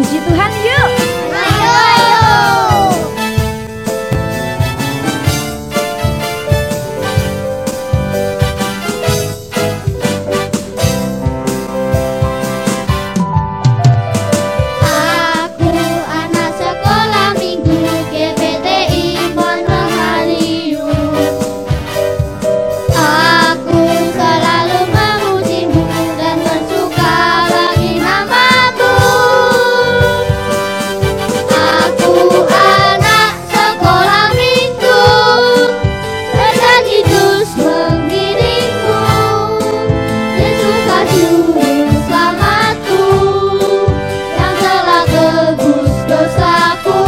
Puji Tuhan yuk. Ayo. Aku anak sekolah minggu GBTI Pondok Haliun. Aku selalu memujimu dan bersuka bagi namamu. Aku anak sekolah minggu, berjanji terus mengiringmu. Yesus Juru Selamatku, yang telah tebus dosaku.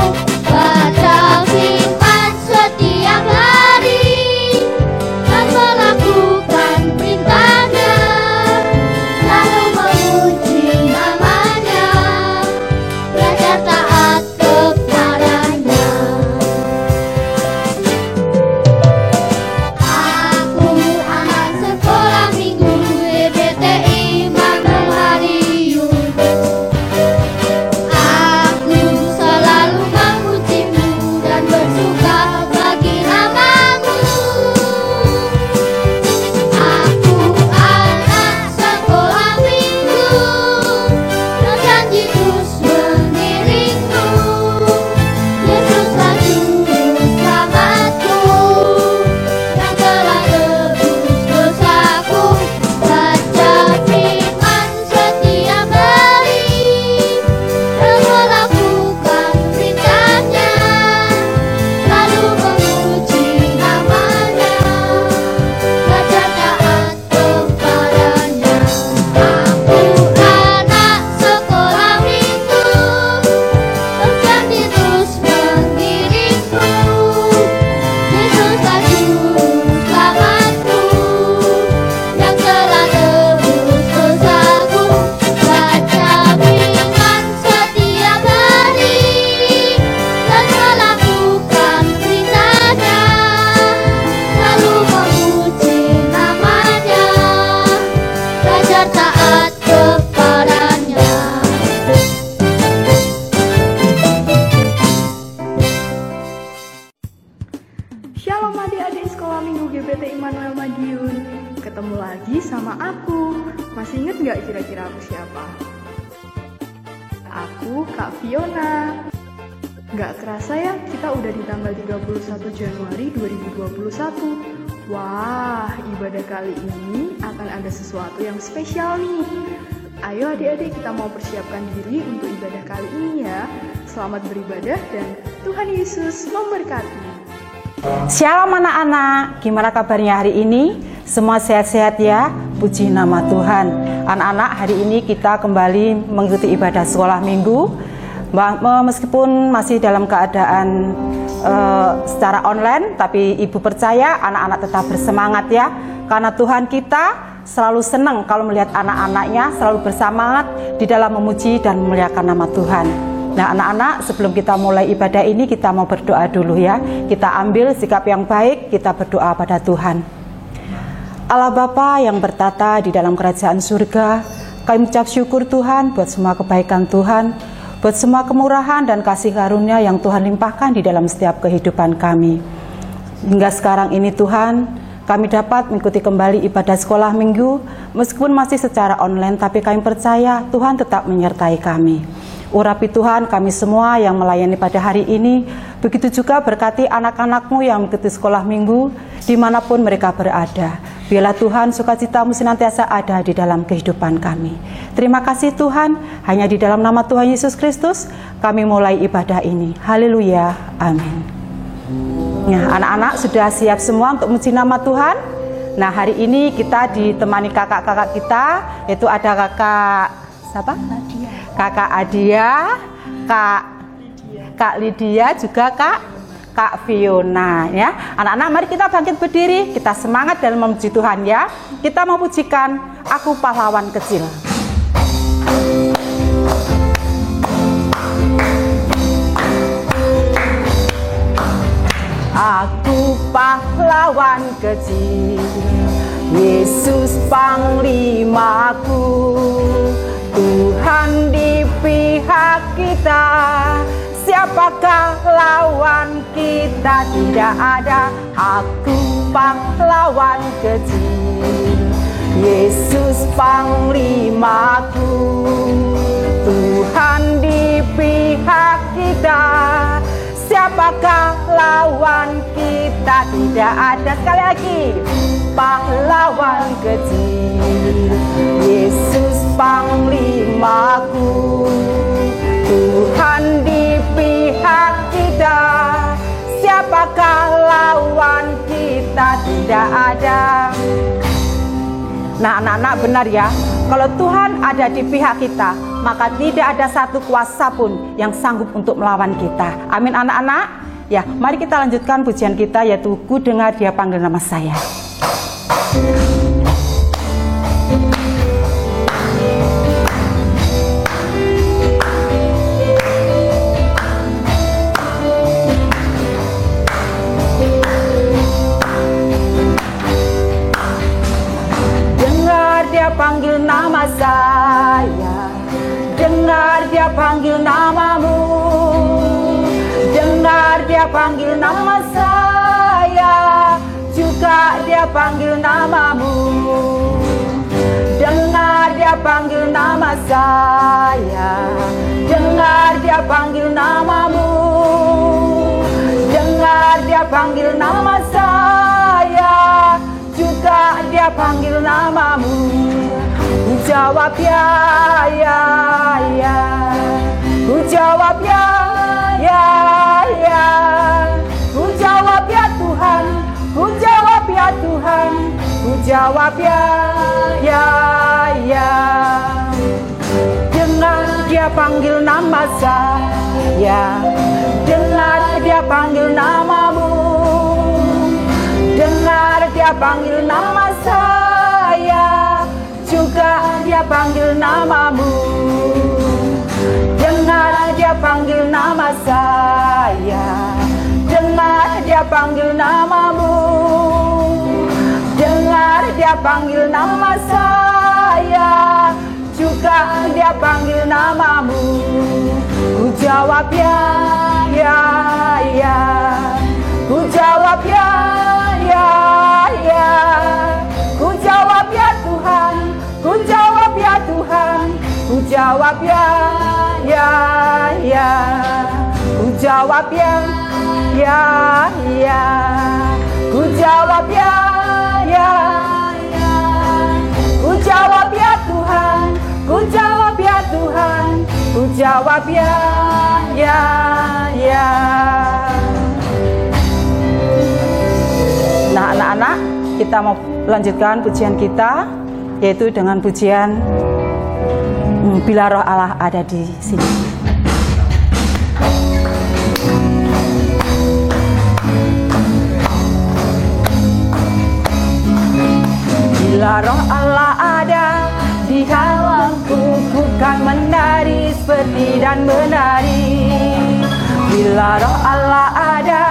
Baca firman setiap hari dan melakukan perintahnya, lalu memuji namanya, belajar taat kepadanya. Aku anak sekolah minggu GBTI Pondok Haliun. Aku selalu memujimu dan bersuka bagi namamu. Aku anak sekolah minggu, berjanji terus mengiringmu. Yesuslah Juru Selamatku, yang telah tebus dosaku. Baca firman setiap hari dan melakukan perintahnya, lalu memuji namanya, belajar taat kepadanya. Aku anak sekolah minggu, berjanji terus mengiringmu. Yesuslah Juru Selamatku, yang telah tebus dosaku. Baca firman setiap hari dan melakukan perintahnya, lalu memuji namanya, belajar taat kepadanya. Shalom adik-adik sekolah minggu GBT Immanuel Madiun. Ketemu lagi sama aku. Masih inget gak kira-kira aku siapa? Aku Kak Fiona. Gak kerasa ya, kita udah di tanggal 31 Januari 2021. Wah, ibadah kali ini akan ada sesuatu yang spesial nih. Ayo adik-adik, kita mau persiapkan diri untuk ibadah kali ini ya. Selamat beribadah dan Tuhan Yesus memberkati. Shalom anak-anak, gimana kabarnya hari ini? Semua sehat-sehat ya? Puji nama Tuhan. Anak-anak, hari ini kita kembali mengikuti ibadah sekolah minggu. Meskipun masih dalam keadaan secara online, tapi ibu percaya anak-anak tetap bersemangat ya. Karena Tuhan kita selalu senang kalau melihat anak-anaknya selalu bersemangat di dalam memuji dan memuliakan nama Tuhan. Nah anak-anak, sebelum kita mulai ibadah ini kita mau berdoa dulu ya. Kita ambil sikap yang baik, kita berdoa pada Tuhan. Allah Bapa yang bertata di dalam kerajaan surga, kami ucap syukur Tuhan buat semua kebaikan Tuhan, buat semua kemurahan dan kasih karunia yang Tuhan limpahkan di dalam setiap kehidupan kami. Hingga sekarang ini Tuhan, kami dapat mengikuti kembali ibadah sekolah minggu, meskipun masih secara online, tapi kami percaya Tuhan tetap menyertai kami. Urapi Tuhan kami semua yang melayani pada hari ini, begitu juga berkati anak-anak-Mu yang mengikuti sekolah minggu, dimanapun mereka berada. Biarlah Tuhan sukacita-Mu senantiasa ada di dalam kehidupan kami. Terima kasih Tuhan, hanya di dalam nama Tuhan Yesus Kristus, kami mulai ibadah ini. Haleluya, amin. Nah, anak-anak sudah siap semua untuk memuji nama Tuhan? Nah, hari ini kita ditemani kakak-kakak kita, yaitu ada kakak siapa? Kakak Adia, Kak Lydia, juga Kak Fiona ya. Anak-anak mari kita bangkit berdiri, kita semangat dalam memuji Tuhan ya. Kita memujikan Aku Pahlawan Kecil. Aku pahlawan kecil, Yesus panglimaku, Tuhan di pihak kita. lawan kita tidak ada. Aku pahlawan kecil, Yesus panglimaku. Tuhan di pihak kita, siapakah lawan kita? Tidak ada. Sekali lagi, pahlawan kecil, Yesus panglimaku. Tuhan di pihak kita, siapakah lawan kita? Tidak ada. Nah, anak-anak, benar ya, kalau Tuhan ada di pihak kita, maka tidak ada satu kuasa pun yang sanggup untuk melawan kita. Amin, anak-anak. Ya, mari kita lanjutkan pujian kita, yaitu Ku Dengar Dia Panggil Nama Saya. Panggil nama saya, dengar Dia panggil namamu, dengar Dia panggil nama saya, juga Dia panggil namamu. Dengar Dia panggil nama saya, dengar Dia panggil namamu, dengar Dia panggil nama saya, juga Dia panggil namamu. Ku jawab ya, ya, ya. Ku jawab ya, ya, ya. Ku jawab ya Tuhan, ku jawab ya Tuhan, ku jawab ya, ya, ya. Dengar Dia panggil nama saya, dengar Dia panggil namamu, dengar Dia panggil nama saya, juga Dia panggil namamu. Dengar Dia panggil nama saya, dengar Dia panggil namamu, dengar Dia panggil nama saya, juga Dia panggil namamu. Ku jawab ya, ya, ya. Ku jawab ya, ya, ya. Ku jawab ya Tuhan, ku jawab ya Tuhan, ku jawab ya, ya, ya. Ku jawab ya, ya, ya. Ku jawab ya, ya, ya. Ku jawab ya Tuhan, ku jawab ya Tuhan, ku jawab ya, ya, ya. Nah, anak-anak, kita mau lanjutkan pujian kita, yaitu dengan pujian Bila Roh Allah Ada di Sini. Bila Roh Allah ada di dalamku, ku kan menari seperti dan menari. Bila Roh Allah ada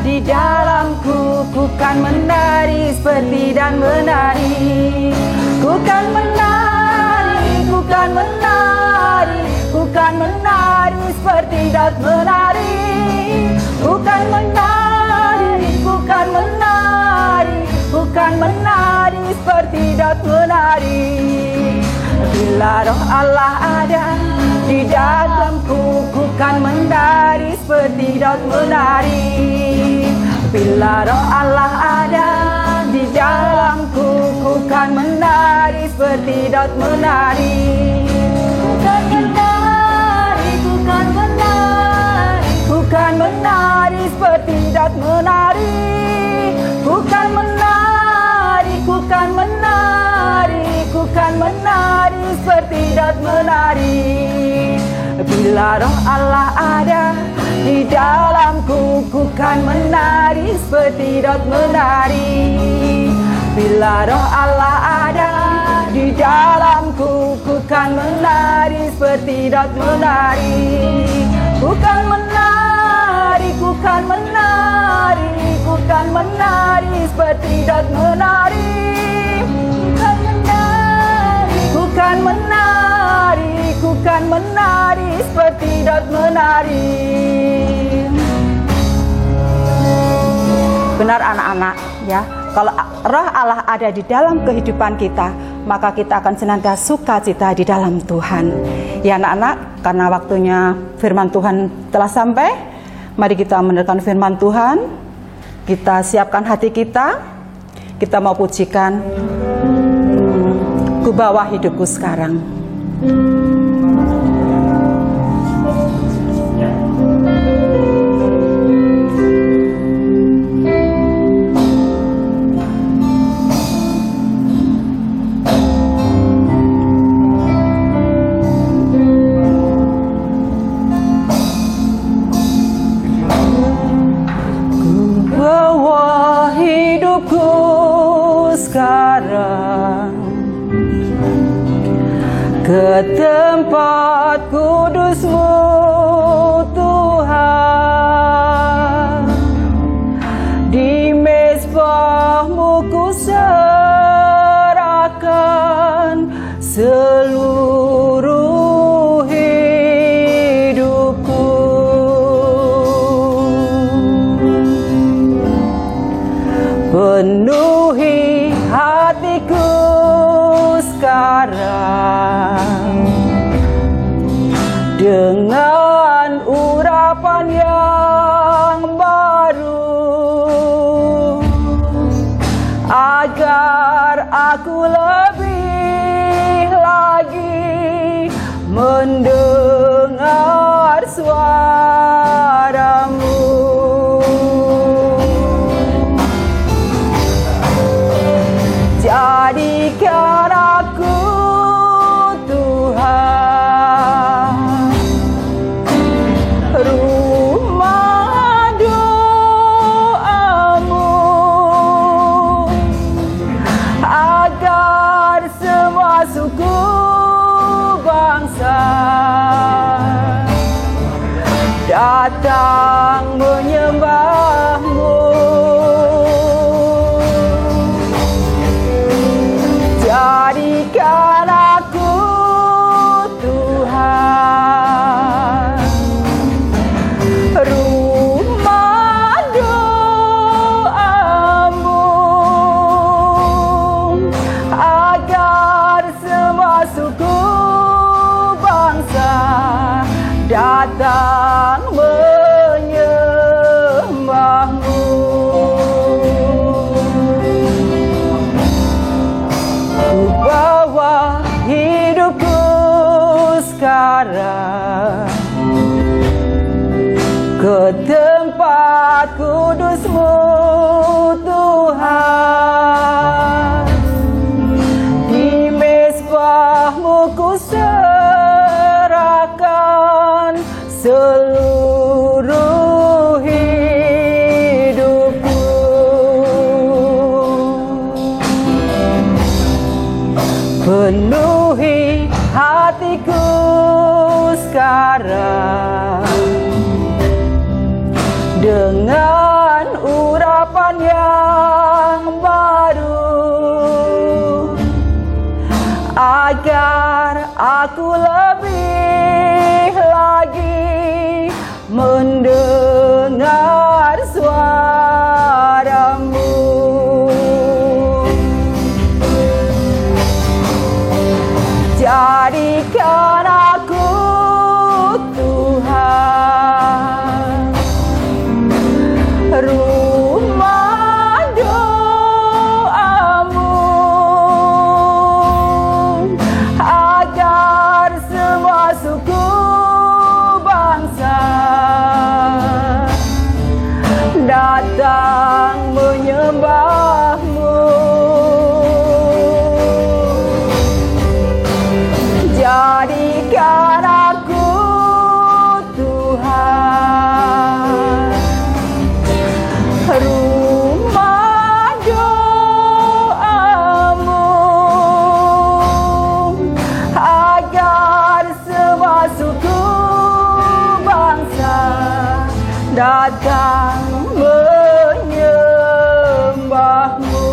di dalamku, ku kan menari seperti dan menari. Ku kan menari, ku kan menari, ku kan menari seperti dan menari. Ku kan menari, ku kan menari, ku kan menari seperti dan menari. Bila Roh Allah ada di dalamku, ku kan menari seperti dan menari. Bila Roh Allah ada di dalamku, ku kan menari seperti dan menari. Ku kan menari, ku kan menari, ku kan menari seperti dan menari. Ku kan menari, ku kan menari, ku kan menari seperti dan menari. Bila Roh Allah ada di dalamku, ku kan menari seperti dan menari. Bila Roh Allah ada di dalamku, ku kan menari seperti dan menari. Ku kan menari, ku kan menari, ku kan menari seperti dan menari. Ku kan menari, ku kan menari seperti dan menari. Benar anak-anak ya, kalau roh Allah ada di dalam kehidupan kita, maka kita akan senantiasa sukacita di dalam Tuhan. Ya anak-anak, karena waktunya firman Tuhan telah sampai, mari kita mendengarkan firman Tuhan. Kita siapkan hati kita mau pujikan Ku Bawa Hidupku Sekarang. Ke tempat kudus-Mu Tuhan, di mezbah-Mu ku serahkan seluruh hidupku. Penuhi hatiku sekarang dengan urapan yang baru, agar aku lebih lagi mendengar suara-Mu. Jadikan aku Tuhan rumah doa-Mu, agar semua suku bangsa datang menyembah-Mu. Jadikan aku Tuhan rumah doa-Mu, agar semua suku bangsa datang menyembah-Mu. Ku bawa hidupku sekarang ke tempat kudus-Mu Tuhan, di mezbah-Mu ku serahkan seluruh hidupku. Penuhi hatiku sekarang dengan urapan yang baru, agar aku lebih lagi mendengar suara-Mu. Jadikan aku Tuhan rumah doa-Mu, agar semua suku bangsa datang menyembah-Mu. Jadikan aku Tuhan rumah doa-Mu, agar semua suku bangsa datang menyembah-Mu.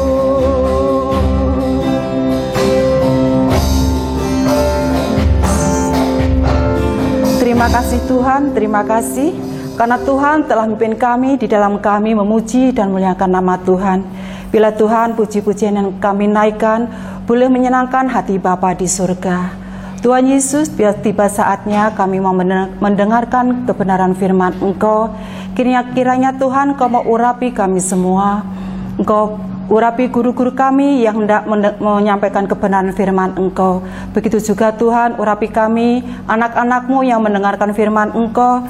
Terima kasih Tuhan, terima kasih karena Tuhan telah memimpin kami di dalam kami memuji dan memuliakan nama Tuhan. Bila Tuhan puji-pujian yang kami naikkan boleh menyenangkan hati Bapa di surga. Tuhan Yesus, biar tiba saatnya kami mau mendengarkan kebenaran firman Engkau. Kiranya Tuhan Engkau mau urapi kami semua. Engkau urapi guru-guru kami yang hendak menyampaikan kebenaran firman Engkau. Begitu juga Tuhan, urapi kami, anak-anak-Mu yang mendengarkan firman Engkau.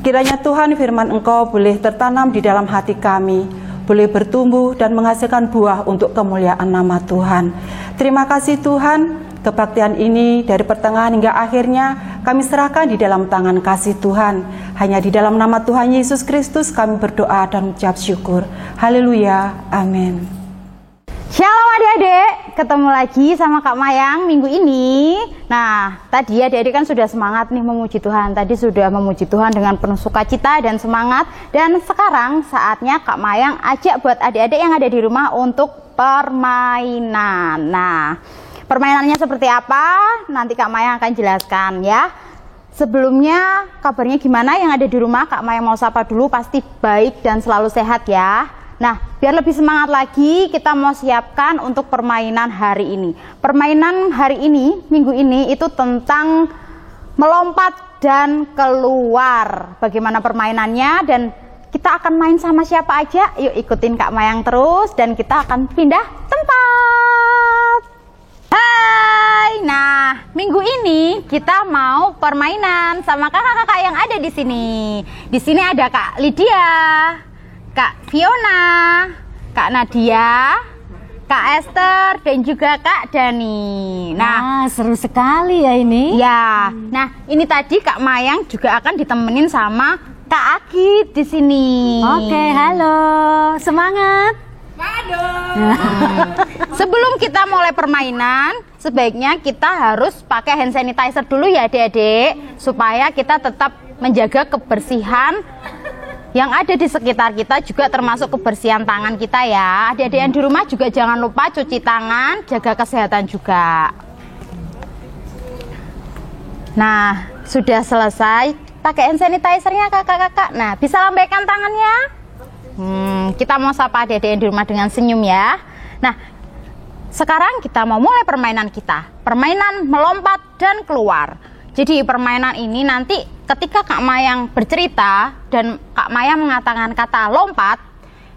Kiranya Tuhan firman Engkau boleh tertanam di dalam hati kami, boleh bertumbuh dan menghasilkan buah untuk kemuliaan nama Tuhan. Terima kasih Tuhan, kebaktian ini dari pertengahan hingga akhirnya kami serahkan di dalam tangan kasih Tuhan. Hanya di dalam nama Tuhan Yesus Kristus kami berdoa dan mengucap syukur. Haleluya, amin. Shalom adik-adik, ketemu lagi sama Kak Mayang minggu ini. Nah, tadi adik-adik kan sudah semangat nih memuji Tuhan. Tadi sudah memuji Tuhan dengan penuh sukacita dan semangat. Dan sekarang saatnya Kak Mayang ajak buat adik-adik yang ada di rumah untuk permainan. Nah, permainannya seperti apa? Nanti Kak Mayang akan jelaskan ya. Sebelumnya kabarnya gimana yang ada di rumah? Kak Mayang mau sapa dulu, pasti baik dan selalu sehat ya. Nah, biar lebih semangat lagi, kita mau siapkan untuk permainan hari ini. Permainan hari ini, minggu ini, itu tentang melompat dan keluar. Bagaimana permainannya dan kita akan main sama siapa aja? Yuk ikutin Kak Mayang terus dan kita akan pindah tempat. Hai, nah minggu ini kita mau permainan sama kakak-kakak yang ada di sini. Di sini ada Kak Lydia, Kak Fiona, Kak Nadia, Kak Esther, dan juga Kak Dani. Nah, seru sekali ya ini. Ya, nah ini tadi Kak Mayang juga akan ditemenin sama Kak Agit di sini. Oke, halo, semangat. Sebelum kita mulai permainan, sebaiknya kita harus pakai hand sanitizer dulu ya adik-adik, supaya kita tetap menjaga kebersihan yang ada di sekitar kita, juga termasuk kebersihan tangan kita ya. Adik-adik yang di rumah juga jangan lupa cuci tangan, jaga kesehatan juga. Nah, sudah selesai pakai hand sanitizer-nya kakak-kakak. Nah, bisa lambaikan tangannya. Kita mau sapa adik-adik yang di rumah dengan senyum ya. Nah, sekarang kita mau mulai permainan kita. Permainan melompat dan keluar. Jadi permainan ini nanti ketika Kak Mayang bercerita dan Kak Mayang mengatakan kata lompat,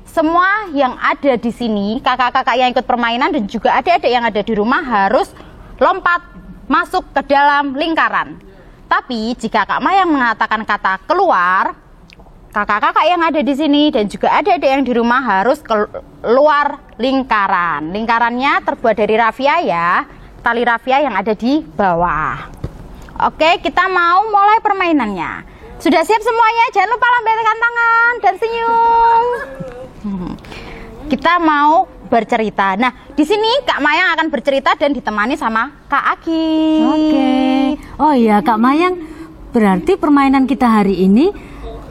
semua yang ada di sini, kakak-kakak yang ikut permainan dan juga adik-adik yang ada di rumah harus lompat masuk ke dalam lingkaran. Tapi jika Kak Mayang mengatakan kata keluar, kakak-kakak yang ada di sini dan juga adik-adik yang di rumah harus keluar lingkaran. Lingkarannya terbuat dari rafia ya, tali rafia yang ada di bawah. Oke, kita mau mulai permainannya. Sudah siap semuanya? Jangan lupa lambaikan tangan dan senyum. Kita mau bercerita. Nah, di sini Kak Mayang akan bercerita dan ditemani sama Kak Agit. Oke. Oh iya, Kak Mayang, berarti permainan kita hari ini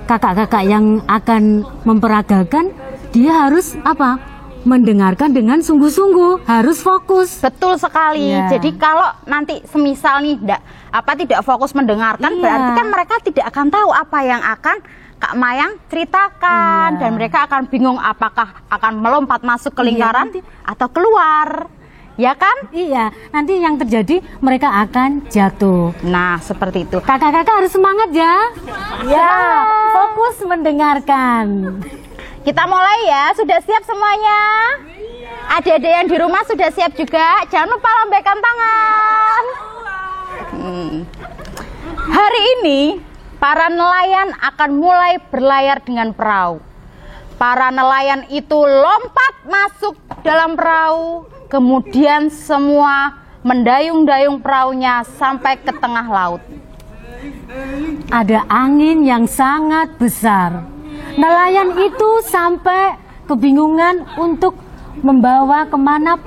kakak-kakak yang akan memperagakan, dia harus apa? Mendengarkan dengan sungguh-sungguh, harus fokus. Betul sekali. Ya. Jadi kalau nanti semisal nih tidak fokus mendengarkan, berarti kan mereka tidak akan tahu apa yang akan Kak Mayang ceritakan, dan mereka akan bingung apakah akan melompat masuk ke lingkaran atau keluar. Ya kan? Iya, nanti yang terjadi mereka akan jatuh. Nah, seperti itu. Kakak-kakak harus semangat ya. Ya, fokus mendengarkan. Kita mulai ya, sudah siap semuanya? Adik-adik yang di rumah sudah siap juga? Jangan lupa lambaikan tangan. Hari ini, para nelayan akan mulai berlayar dengan perahu. Para nelayan itu lompat masuk dalam perahu, kemudian semua mendayung-dayung perahunya sampai ke tengah laut. Ada angin yang sangat besar. Nelayan itu sampai kebingungan untuk membawa kemana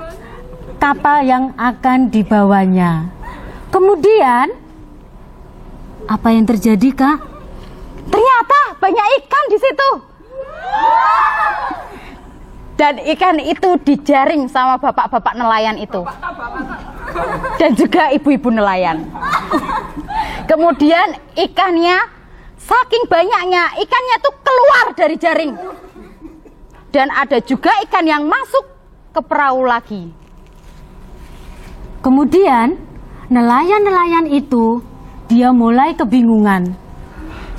kapal yang akan dibawanya. Kemudian, apa yang terjadi, Kak? Ternyata banyak ikan di situ. Dan ikan itu dijaring sama bapak-bapak nelayan itu. Dan juga ibu-ibu nelayan. Kemudian ikannya saking banyaknya ikannya tuh keluar dari jaring. Dan ada juga ikan yang masuk ke perahu lagi. Kemudian nelayan-nelayan itu dia mulai kebingungan.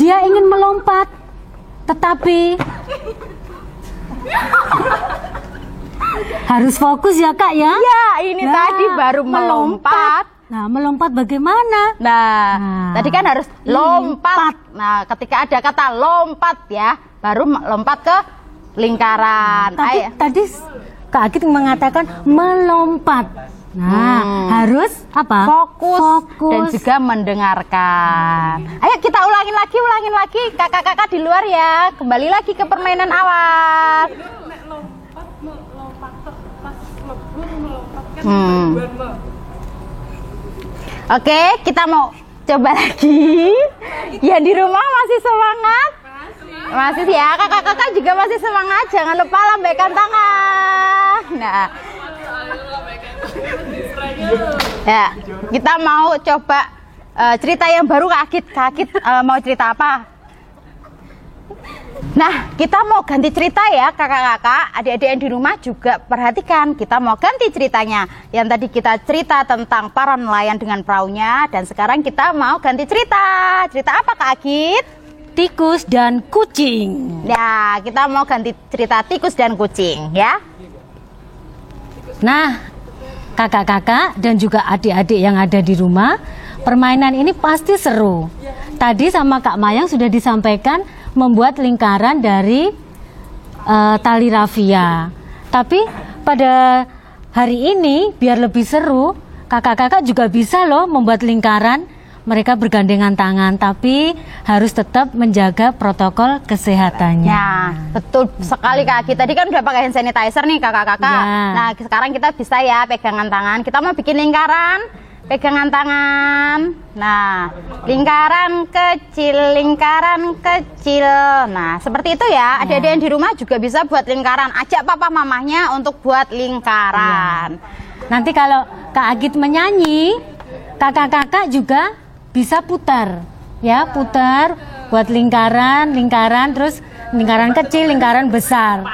Dia ingin melompat, tetapi harus fokus ya Kak ya. Ya, ini tadi baru melompat. Nah, melompat bagaimana? Nah, tadi kan harus lompat. Nah, ketika ada kata lompat ya, baru lompat ke lingkaran. Tapi tadi Kak Agit mengatakan melompat. Nah, harus apa? Fokus dan juga mendengarkan. Ayo kita ulangin lagi. Kakak-kakak di luar ya. Kembali lagi ke permainan awal. Oke, kita mau coba lagi. Yang di rumah masih semangat? Masih ya, kakak-kakak juga masih semangat. Jangan lupa lambaikan tangan. Nah, ya, kita mau coba cerita yang baru. Kak Agit mau cerita apa? Nah, kita mau ganti cerita ya kakak-kakak. Adik-adik yang di rumah juga perhatikan. Kita mau ganti ceritanya. Yang tadi kita cerita tentang para nelayan dengan perahunya. Dan sekarang kita mau ganti cerita. Cerita apa Kak Agit? Tikus dan kucing. Ya, kita mau ganti cerita tikus dan kucing ya. Nah, kakak-kakak dan juga adik-adik yang ada di rumah, permainan ini pasti seru. Tadi sama Kak Mayang sudah disampaikan membuat lingkaran dari tali rafia. Tapi pada hari ini biar lebih seru, kakak-kakak juga bisa loh membuat lingkaran. Mereka bergandengan tangan, tapi harus tetap menjaga protokol kesehatannya. Ya, betul sekali Kak Agit. Tadi kan udah pakai hand sanitizer nih kakak-kakak. Ya. Nah, sekarang kita bisa ya pegangan tangan. Kita mau bikin lingkaran, pegangan tangan. Nah, lingkaran kecil. Nah, seperti itu ya. Adik-adik yang di rumah juga bisa buat lingkaran. Ajak papa mamahnya untuk buat lingkaran. Nanti kalau Kak Agit menyanyi, kakak-kakak juga bisa putar, ya, putar buat lingkaran, terus lingkaran kecil, lingkaran besar.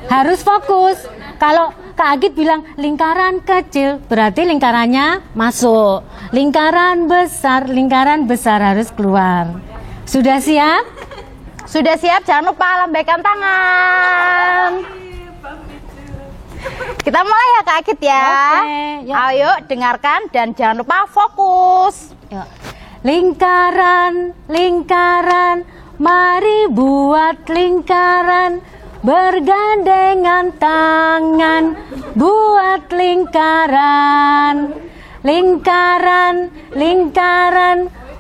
Harus fokus. Kalau Kak Agit bilang lingkaran kecil, berarti lingkarannya masuk. Lingkaran besar harus keluar. Sudah siap? Sudah siap? Jangan lupa lambaikan tangan. Kita mulai ya Kak Agit ya. Oke, yuk. Ayo dengarkan dan jangan lupa fokus. Yuk. Lingkaran, mari buat lingkaran. Bergandengan tangan, buat lingkaran. Lingkaran,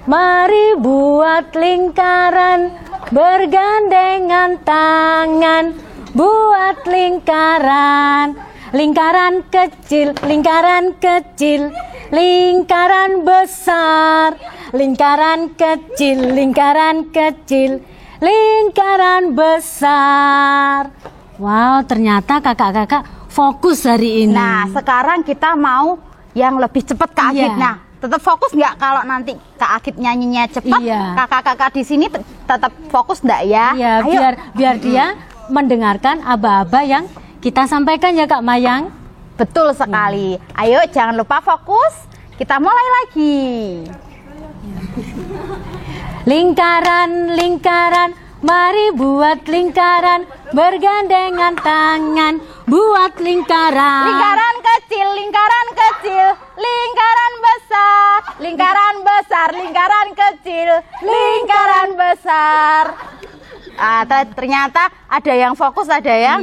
mari buat lingkaran. Bergandengan tangan, buat lingkaran. Lingkaran kecil, lingkaran besar. Lingkaran kecil, lingkaran besar. Wow, ternyata kakak-kakak fokus hari ini. Nah, sekarang kita mau yang lebih cepat Kak Agit. Iya. Nah, tetap fokus nggak kalau nanti Kak Agit nyanyinya cepat? Iya. Kakak-kakak di sini tetap fokus nggak ya? Iya, Ayo. biar dia mendengarkan aba-aba yang kita sampaikan ya Kak Mayang. Betul sekali. Ayo, jangan lupa fokus. Kita mulai lagi. Lingkaran, mari buat lingkaran. Bergandengan tangan, buat lingkaran. Lingkaran kecil, lingkaran besar. Lingkaran kecil, lingkaran besar. Ternyata ada yang fokus, ada yang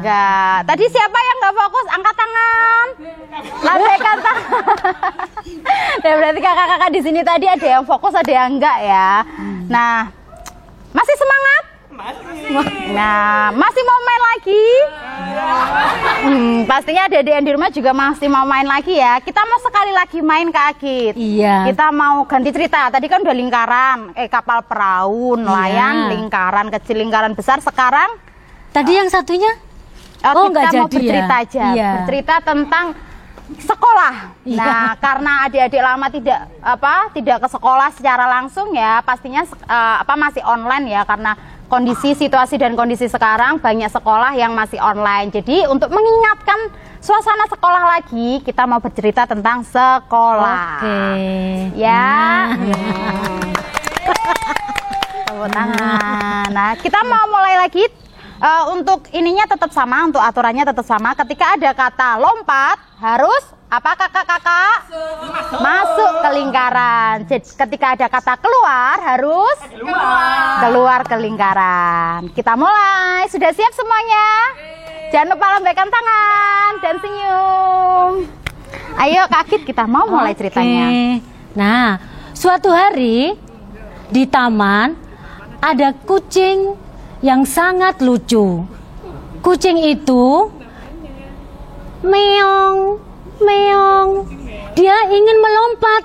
enggak. Tadi siapa yang enggak fokus? Angkat tangan. Lambaikan tangan. Nah, berarti kakak-kakak di sini tadi ada yang fokus, ada yang enggak ya. Nah, masih semangat? Nah, masih mau main lagi? Pastinya adik-adik yang di rumah juga masih mau main lagi ya. Kita mau sekali lagi main Kak Agit. Iya. Kita mau ganti cerita. Tadi kan udah lingkaran, kapal perahu, nelayan, lingkaran kecil, lingkaran besar. Sekarang tadi yang satunya? kita nggak mau jadi bercerita ya? aja. Iya. Bercerita tentang sekolah. Iya. Nah, karena adik-adik lama tidak ke sekolah secara langsung ya, pastinya masih online ya, karena kondisi situasi dan kondisi sekarang banyak sekolah yang masih online. Jadi untuk mengingatkan suasana sekolah lagi, kita mau bercerita tentang sekolah. Oke. Ya. Tepuk tangan. Nah, kita mau mulai lagi. Untuk ininya tetap sama, untuk aturannya tetap sama. Ketika ada kata lompat, harus apa kakak-kakak? Masuk ke lingkaran. Jadi ketika ada kata keluar, harus keluar ke lingkaran. Kita mulai. Sudah siap semuanya? Jangan lupa lambaikan tangan dan senyum. Ayo Kak Kit, kita mau mulai ceritanya. Nah, suatu hari di taman ada kucing yang sangat lucu. Kucing itu meong, meong. Dia ingin melompat.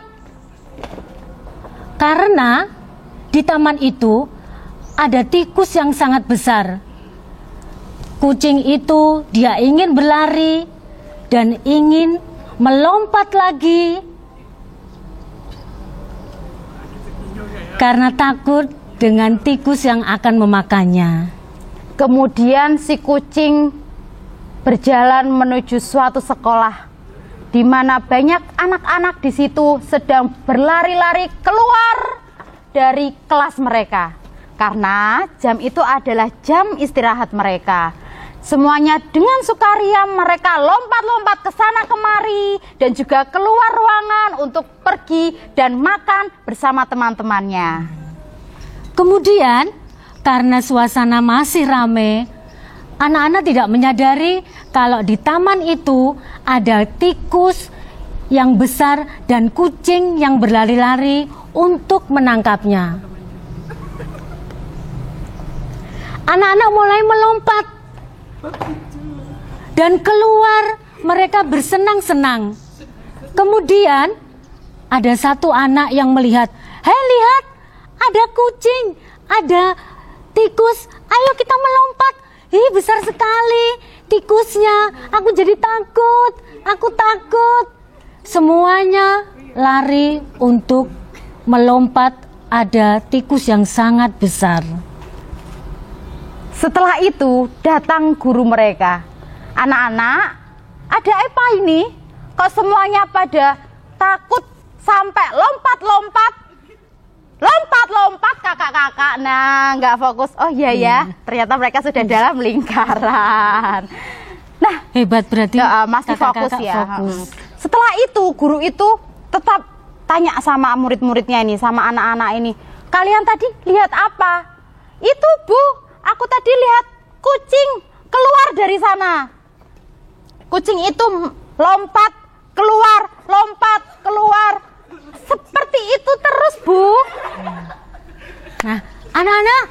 Karena di taman itu ada tikus yang sangat besar. Kucing itu dia ingin berlari dan ingin melompat lagi. Karena takut dengan tikus yang akan memakannya. Kemudian si kucing berjalan menuju suatu sekolah di mana banyak anak-anak di situ sedang berlari-lari keluar dari kelas mereka. Karena jam itu adalah jam istirahat mereka. Semuanya dengan sukaria mereka lompat-lompat ke sana kemari dan juga keluar ruangan untuk pergi dan makan bersama teman-temannya. Kemudian, karena suasana masih ramai, anak-anak tidak menyadari kalau di taman itu ada tikus yang besar dan kucing yang berlari-lari untuk menangkapnya. Anak-anak mulai melompat dan keluar, mereka bersenang-senang. Kemudian, ada satu anak yang melihat, "Hei, lihat! Ada kucing, ada tikus, ayo kita melompat." Ih, besar sekali tikusnya, aku jadi takut, aku takut. Semuanya lari untuk melompat, ada tikus yang sangat besar. Setelah itu datang guru mereka. "Anak-anak, ada apa ini? Kok semuanya pada takut sampai lompat-lompat? Lompat-lompat kakak-kakak." Nah, nggak fokus. Oh iya ya, ternyata mereka sudah dalam lingkaran. Nah, Hebat berarti masih fokus kakak-kakak ya. fokus. Setelah itu guru itu tetap tanya sama murid-muridnya ini, sama anak-anak ini. "Kalian tadi lihat apa?" "Itu Bu, aku tadi lihat kucing keluar dari sana." Kucing itu lompat keluar, lompat keluar. Seperti itu terus, Bu. Nah, anak-anak,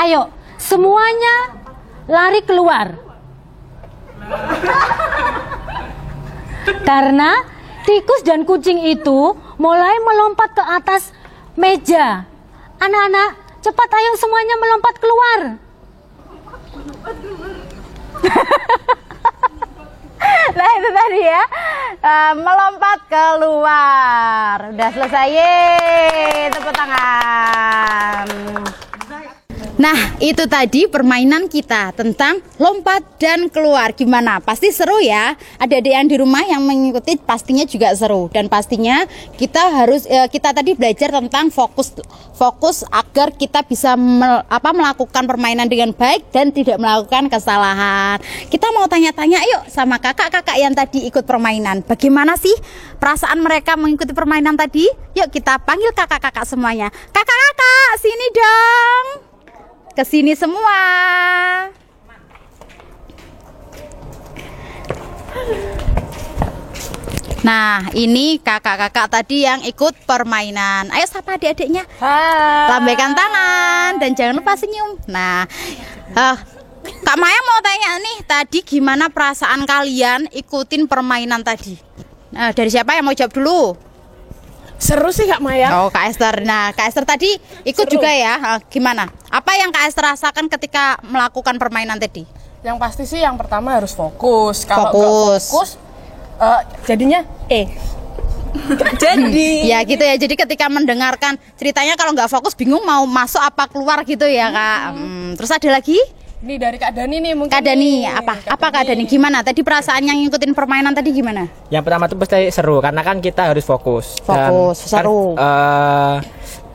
ayo semuanya lari keluar. Karena tikus dan kucing itu mulai melompat ke atas meja. Anak-anak, cepat ayo semuanya melompat keluar. Nah itu tadi ya, melompat keluar. Udah selesai, yeay, tepuk tangan. Nah itu tadi permainan kita tentang lompat dan keluar. Gimana? Pasti seru ya. Adik-adik yang di rumah yang mengikuti pastinya juga seru. Dan pastinya kita tadi belajar tentang fokus agar kita bisa melakukan permainan dengan baik dan tidak melakukan kesalahan. Kita mau tanya-tanya yuk sama kakak-kakak yang tadi ikut permainan. Bagaimana sih perasaan mereka mengikuti permainan tadi? Yuk kita panggil kakak-kakak semuanya. Kakak-kakak, sini dong. Kesini semua. Nah, ini kakak-kakak tadi yang ikut permainan. Ayo sapa adik-adiknya. Lambaikan tangan dan jangan lupa senyum. Nah, Kak Maya mau tanya nih, tadi gimana perasaan kalian ikutin permainan tadi? Nah, dari siapa yang mau jawab dulu? Seru sih Kak Maya. Oh, Kak Esther. Nah, Kak Esther tadi ikut juga ya. Gimana? Apa yang Kak Esther rasakan ketika melakukan permainan tadi? Yang pasti sih yang pertama harus fokus. Kalau nggak Fokus. fokus Jadinya jadi Ya gitu ya. Jadi ketika mendengarkan ceritanya kalau nggak fokus bingung mau masuk apa keluar gitu ya Kak. Terus ada lagi? ini dari Kak Dani nih mungkin. Kak Dani nih. apa Kak Dani gimana? Tadi perasaan yang ngikutin permainan tadi gimana? Yang pertama tuh pasti seru karena kan kita harus fokus. Fokus, seru. Kan,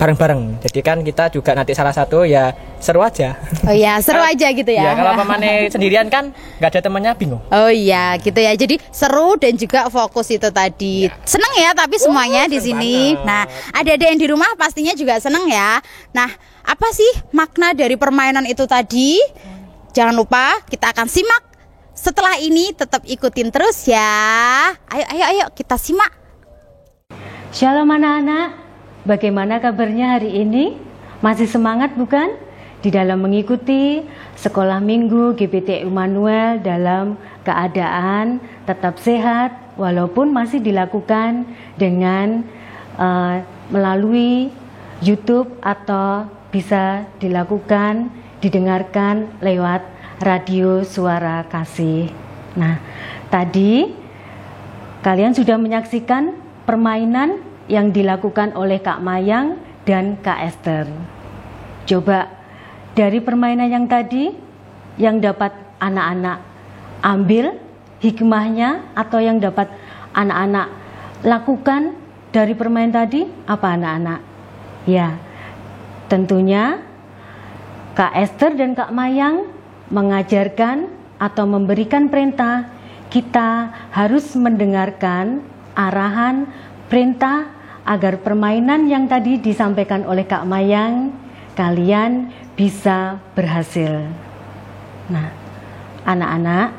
bareng-bareng. Jadi kan kita juga nanti salah satu ya seru aja. Oh iya, seru aja gitu ya. Ya kalau pemane sendirian kan nggak ada temannya bingung. Oh iya, gitu ya. Jadi seru dan juga fokus itu tadi. Seneng ya tapi semuanya di sini. banget. Nah, ada yang di rumah pastinya juga seneng ya. Nah, apa sih makna dari permainan itu tadi? Jangan lupa kita akan simak setelah ini, tetap ikutin terus ya. Ayo kita simak. Shalom anak-anak, bagaimana kabarnya hari ini? Masih semangat bukan? Di dalam mengikuti sekolah minggu GBT Immanuel dalam keadaan tetap sehat walaupun masih dilakukan dengan melalui YouTube atau bisa didengarkan lewat radio Suara Kasih. Nah, tadi kalian sudah menyaksikan permainan yang dilakukan oleh Kak Mayang dan Kak Esther. Coba dari permainan yang tadi yang dapat anak-anak ambil hikmahnya atau yang dapat anak-anak lakukan dari permainan tadi apa anak-anak? Ya, tentunya Kak Esther dan Kak Mayang mengajarkan atau memberikan perintah kita harus mendengarkan arahan perintah agar permainan yang tadi disampaikan oleh Kak Mayang kalian bisa berhasil. Nah, anak-anak,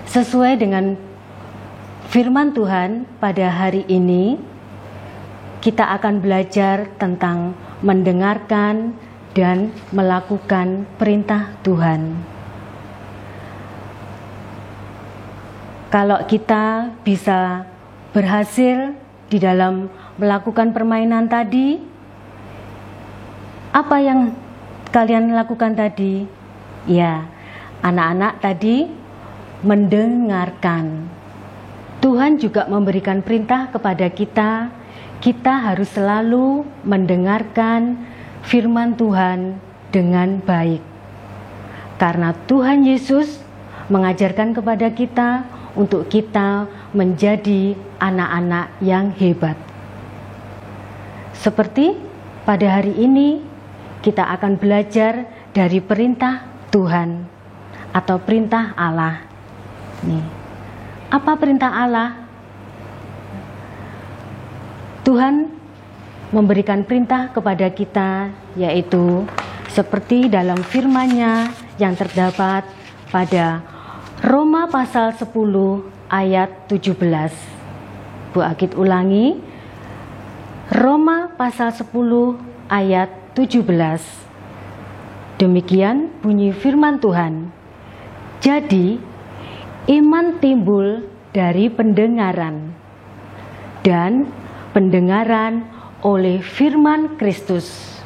sesuai dengan firman Tuhan pada hari ini kita akan belajar tentang mendengarkan dan melakukan perintah Tuhan. Kalau kita bisa berhasil di dalam melakukan permainan tadi, apa yang kalian lakukan tadi? Ya, anak-anak tadi mendengarkan. Tuhan juga memberikan perintah kepada kita, kita harus selalu mendengarkan firman Tuhan dengan baik. Karena Tuhan Yesus mengajarkan kepada kita untuk kita menjadi anak-anak yang hebat. Seperti pada hari ini kita akan belajar dari perintah Tuhan atau perintah Allah. Nih, apa perintah Allah? Tuhan memberikan perintah kepada kita, yaitu seperti dalam firman-Nya yang terdapat pada Roma pasal 10 ayat 17. Bu Agit ulangi, Roma pasal 10 ayat 17. Demikian bunyi firman Tuhan. Jadi, iman timbul dari pendengaran, dan pendengaran oleh firman Kristus.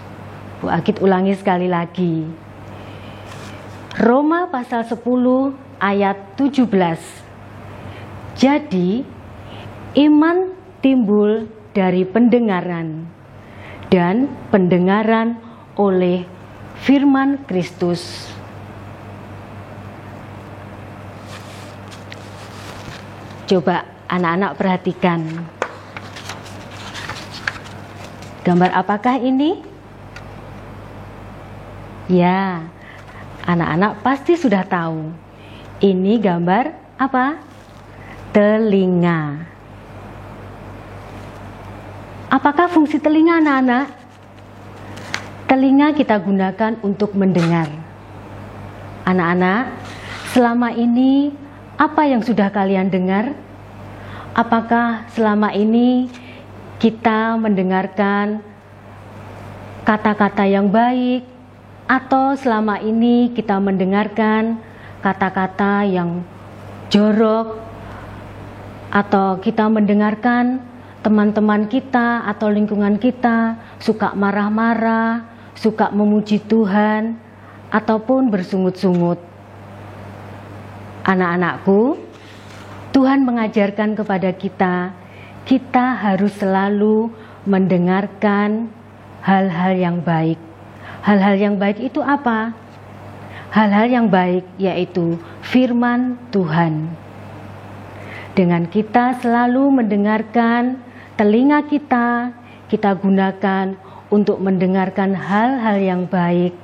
Bu Agit ulangi sekali lagi. Roma pasal 10 ayat 17. Jadi, iman timbul dari pendengaran, dan pendengaran oleh firman Kristus. Coba anak-anak perhatikan. Gambar apakah ini? Ya, anak-anak pasti sudah tahu. Ini gambar apa? Telinga. Apakah fungsi telinga anak-anak? Telinga kita gunakan untuk mendengar. Anak-anak, selama ini apa yang sudah kalian dengar? Apakah selama ini kita mendengarkan kata-kata yang baik, atau selama ini kita mendengarkan kata-kata yang jorok, atau kita mendengarkan teman-teman kita atau lingkungan kita suka marah-marah, suka memuji Tuhan, ataupun bersungut-sungut. Anak-anakku, Tuhan mengajarkan kepada kita, kita harus selalu mendengarkan hal-hal yang baik. Hal-hal yang baik itu apa? Hal-hal yang baik yaitu firman Tuhan. Dengan kita selalu mendengarkan, telinga kita gunakan untuk mendengarkan hal-hal yang baik,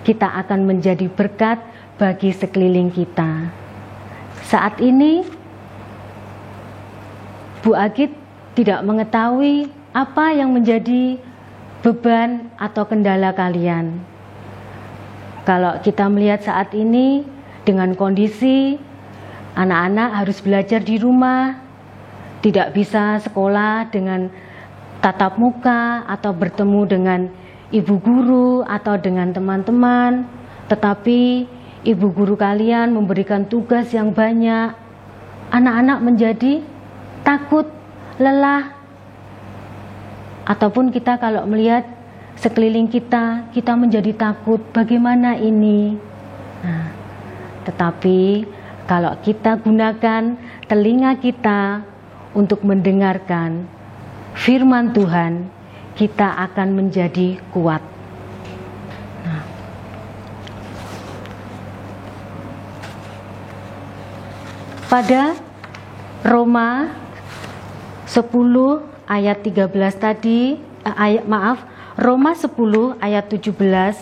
kita akan menjadi berkat bagi sekeliling kita. Saat ini, Bu Agit tidak mengetahui apa yang menjadi beban atau kendala kalian. Kalau kita melihat saat ini dengan kondisi anak-anak harus belajar di rumah, tidak bisa sekolah dengan tatap muka atau bertemu dengan ibu guru atau dengan teman-teman, tetapi ibu guru kalian memberikan tugas yang banyak. Anak-anak menjadi takut, lelah, ataupun kita kalau melihat sekeliling kita menjadi takut, bagaimana ini? Nah, tetapi kalau kita gunakan telinga kita untuk mendengarkan firman Tuhan, kita akan menjadi kuat. Nah, pada Roma 10 ayat 13 tadi, Roma 10 ayat 17,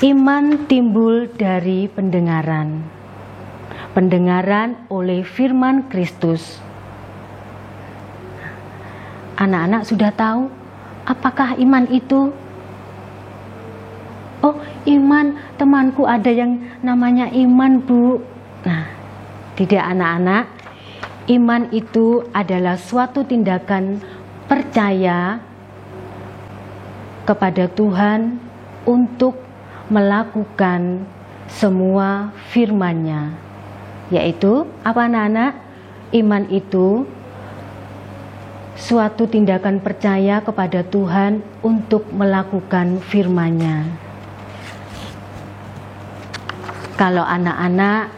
iman timbul dari pendengaran. Pendengaran oleh firman Kristus. Anak-anak sudah tahu apakah iman itu? Oh, iman, temanku ada yang namanya iman, Bu. Nah, tidak anak-anak. Iman itu adalah suatu tindakan percaya kepada Tuhan untuk melakukan semua firman-Nya. Yaitu apa anak-anak? Iman itu suatu tindakan percaya kepada Tuhan untuk melakukan firman-Nya. Kalau anak-anak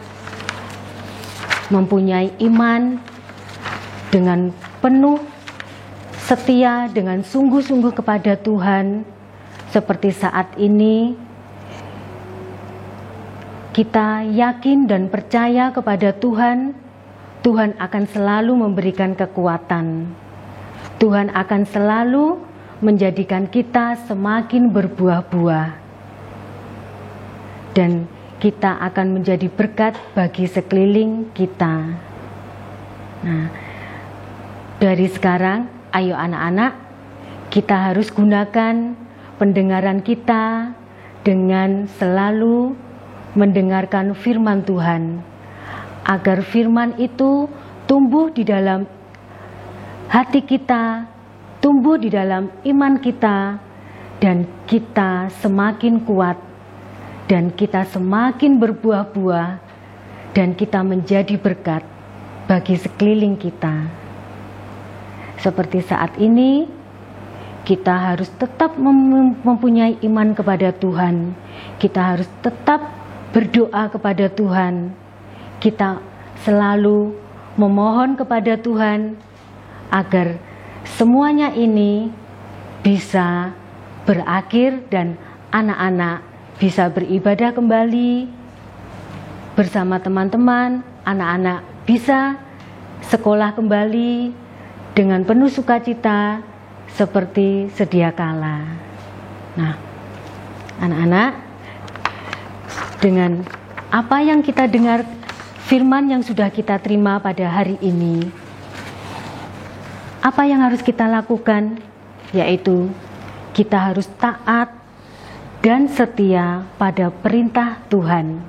mempunyai iman dengan penuh setia, dengan sungguh-sungguh kepada Tuhan, seperti saat ini kita yakin dan percaya kepada Tuhan, Tuhan akan selalu memberikan kekuatan. Tuhan akan selalu menjadikan kita semakin berbuah-buah, dan kita akan menjadi berkat bagi sekeliling kita. Nah, dari sekarang, ayo anak-anak, kita harus gunakan pendengaran kita dengan selalu mendengarkan firman Tuhan, agar firman itu tumbuh di dalam hati kita, tumbuh di dalam iman kita, dan kita semakin kuat, dan kita semakin berbuah-buah, dan kita menjadi berkat bagi sekeliling kita. Seperti saat ini, kita harus tetap mempunyai iman kepada Tuhan. Kita harus tetap berdoa kepada Tuhan. Kita selalu memohon kepada Tuhan agar semuanya ini bisa berakhir dan anak-anak bisa beribadah kembali bersama teman-teman, anak-anak bisa sekolah kembali dengan penuh sukacita seperti sedia kala. Nah, anak-anak, dengan apa yang kita dengar, firman yang sudah kita terima pada hari ini, apa yang harus kita lakukan? Yaitu kita harus taat dan setia pada perintah Tuhan.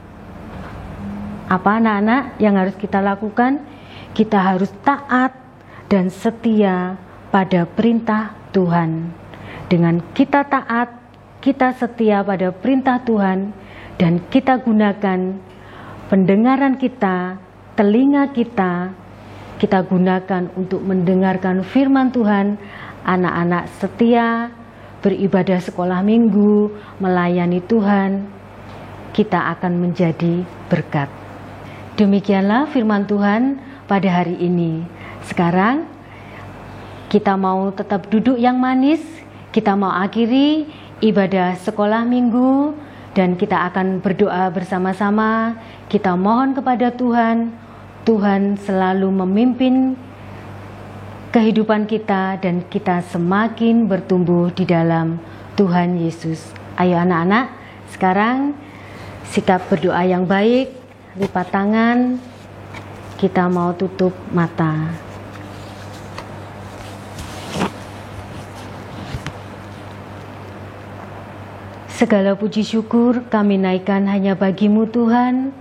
Apa anak-anak yang harus kita lakukan? Kita harus taat dan setia pada perintah Tuhan. Dengan kita taat, kita setia pada perintah Tuhan, dan kita gunakan pendengaran kita, telinga kita gunakan untuk mendengarkan firman Tuhan, anak-anak setia, beribadah sekolah minggu, melayani Tuhan, kita akan menjadi berkat. Demikianlah firman Tuhan pada hari ini. Sekarang kita mau tetap duduk yang manis, kita mau akhiri ibadah sekolah minggu dan kita akan berdoa bersama-sama. Kita mohon kepada Tuhan, Tuhan selalu memimpin kehidupan kita dan kita semakin bertumbuh di dalam Tuhan Yesus. Ayo anak-anak, sekarang sikap berdoa yang baik, lipat tangan, kita mau tutup mata. Segala puji syukur kami naikkan hanya bagi-Mu Tuhan.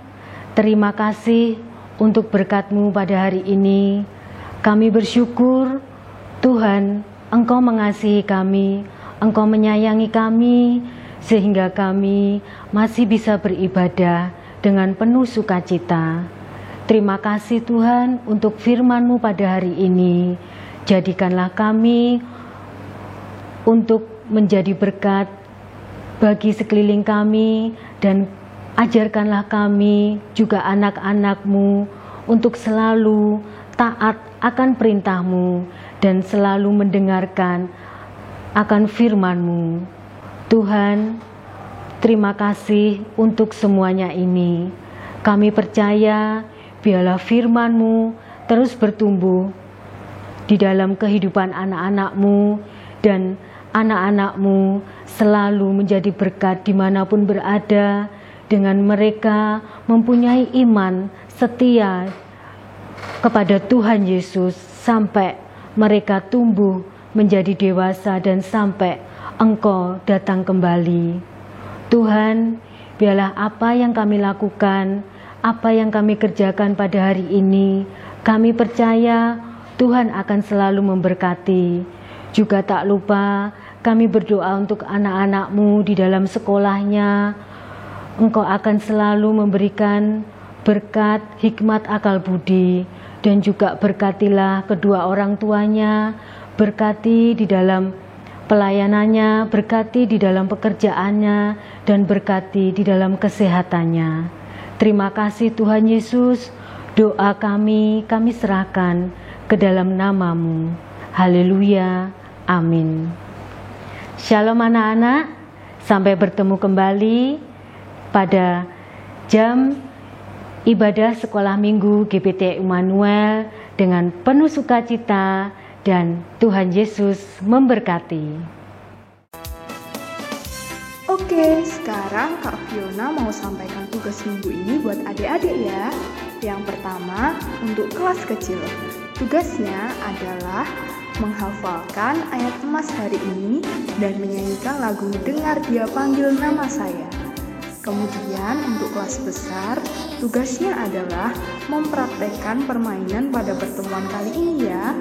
Terima kasih untuk berkat-Mu pada hari ini. Kami bersyukur Tuhan, Engkau mengasihi kami, Engkau menyayangi kami, sehingga kami masih bisa beribadah dengan penuh sukacita. Terima kasih Tuhan untuk firman-Mu pada hari ini. Jadikanlah kami untuk menjadi berkat bagi sekeliling kami dan ajarkanlah kami juga anak-anak-Mu untuk selalu taat akan perintah-Mu dan selalu mendengarkan akan firman-Mu. Tuhan, terima kasih untuk semuanya ini. Kami percaya biarlah firman-Mu terus bertumbuh di dalam kehidupan anak-anak-Mu dan anak-anak-Mu selalu menjadi berkat dimanapun berada, dengan mereka mempunyai iman setia kepada Tuhan Yesus sampai mereka tumbuh menjadi dewasa dan sampai Engkau datang kembali. Tuhan, biarlah apa yang kami lakukan, apa yang kami kerjakan pada hari ini, kami percaya Tuhan akan selalu memberkati. Juga tak lupa kami berdoa untuk anak-anak-Mu di dalam sekolahnya. Engkau akan selalu memberikan berkat, hikmat, akal budi, dan juga berkatilah kedua orang tuanya, berkati di dalam pelayanannya, berkati di dalam pekerjaannya, dan berkati di dalam kesehatannya. Terima kasih Tuhan Yesus, doa kami serahkan ke dalam nama-Mu. Haleluya, amin. Shalom anak-anak, sampai bertemu kembali pada jam ibadah sekolah minggu GBT Immanuel dengan penuh sukacita dan Tuhan Yesus memberkati. Oke, sekarang Kak Fiona mau sampaikan tugas minggu ini buat adik-adik ya. Yang pertama, untuk kelas kecil. Tugasnya adalah menghafalkan ayat emas hari ini dan menyanyikan lagu Dengar Dia Panggil Nama Saya. Kemudian untuk kelas besar, tugasnya adalah mempraktekkan permainan pada pertemuan kali ini ya.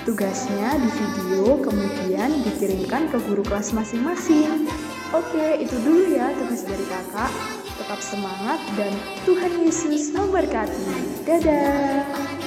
Tugasnya di video, kemudian dikirimkan ke guru kelas masing-masing. Oke, itu dulu ya tugas dari kakak. Tetap semangat dan Tuhan Yesus memberkati. Dadah!